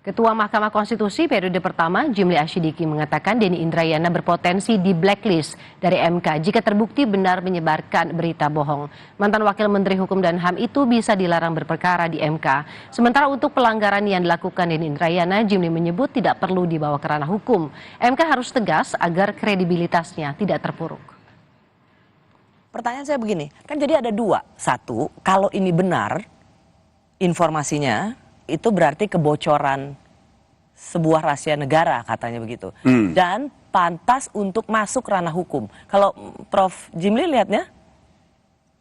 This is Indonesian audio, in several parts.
Ketua Mahkamah Konstitusi periode pertama, Jimli Asyidiki mengatakan Denny Indrayana berpotensi di blacklist dari MK jika terbukti benar menyebarkan berita bohong. Mantan Wakil Menteri Hukum dan HAM itu bisa dilarang berperkara di MK. Sementara untuk pelanggaran yang dilakukan Denny Indrayana, Jimli menyebut tidak perlu dibawa ke ranah hukum. MK harus tegas agar kredibilitasnya tidak terpuruk. Pertanyaan saya begini, kan jadi ada dua. Satu, kalau ini benar informasinya, itu berarti kebocoran sebuah rahasia negara katanya begitu. Dan pantas untuk masuk ranah hukum. Kalau Prof. Jimli lihatnya?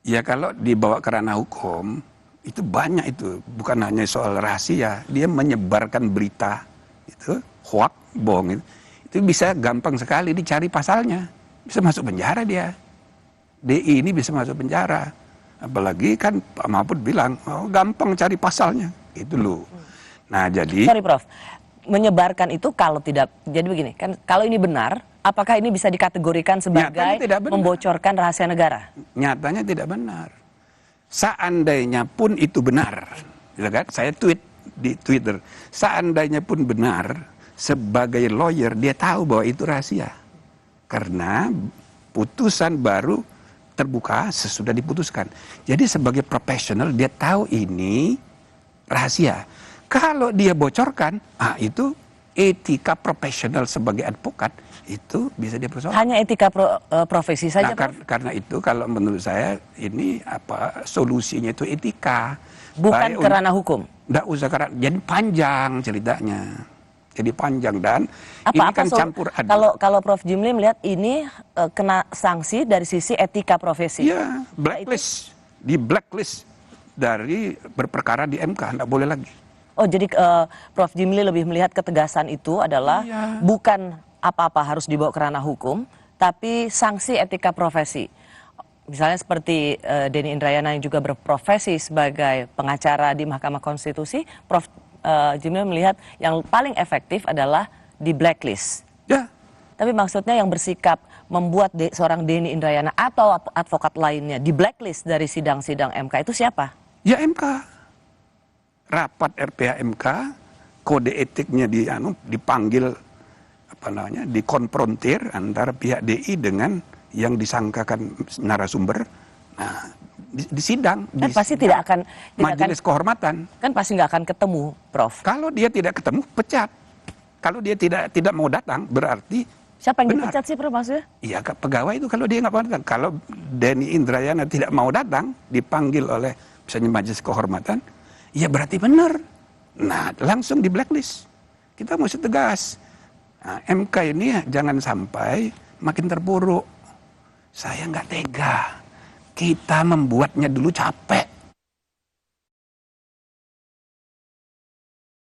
Ya kalau dibawa ke ranah hukum, itu banyak itu. Bukan hanya soal rahasia, dia menyebarkan berita, itu hoax, bohong. Itu bisa gampang sekali dicari pasalnya. Bisa masuk penjara dia. DI ini bisa masuk penjara. Apalagi kan Pak Mahfud bilang, oh, gampang cari pasalnya. Itu loh. Nah jadi. Sorry Prof, menyebarkan itu kalau tidak, jadi begini, kan kalau ini benar, apakah ini bisa dikategorikan sebagai membocorkan rahasia negara? Nyatanya tidak benar. Seandainya pun itu benar, gitu kan? Saya tweet di Twitter, seandainya pun benar, sebagai lawyer dia tahu bahwa itu rahasia. Karena putusan baru terbuka sesudah diputuskan. Jadi sebagai profesional dia tahu ini rahasia. Kalau dia bocorkan, itu etika profesional sebagai advokat itu bisa dipersoalkan. Hanya etika profesi saja. Nah, karena itu kalau menurut saya ini solusinya itu etika. Bukan ke ranah hukum. Nggak usah karena jadi panjang ceritanya. Jadi panjang dan ini kan campur aduk. Kalau Prof. Jimli melihat ini kena sanksi dari sisi etika profesi. Iya, blacklist. Di blacklist dari berperkara di MK, nggak boleh lagi. Oh, jadi Prof. Jimli lebih melihat ketegasan itu adalah bukan apa-apa harus dibawa ke ranah hukum, tapi sanksi etika profesi. Misalnya seperti Denny Indrayana yang juga berprofesi sebagai pengacara di Mahkamah Konstitusi, Prof. Jimli melihat yang paling efektif adalah di blacklist. Ya. Tapi maksudnya yang bersikap membuat seorang Denny Indrayana atau advokat lainnya di blacklist dari sidang-sidang MK itu siapa? Ya MK. Rapat RPH MK, kode etiknya dipanggil dikonfrontir antara pihak DI dengan yang disangkakan narasumber. Nah, di sidang. Kan pasti tidak akan majelis kehormatan. Kan pasti nggak akan ketemu, Prof. Kalau dia tidak ketemu, pecat. Kalau dia tidak mau datang, berarti siapa yang dipecat sih, Prof, maksudnya? Iya, pegawai itu kalau dia nggak mau datang. Kalau Denny Indrayana tidak mau datang, dipanggil oleh misalnya majelis kehormatan, ya berarti benar. Nah, langsung di blacklist. Kita mesti tegas. Nah, MK ini jangan sampai makin terpuruk. Saya nggak tega. Kita membuatnya dulu capek.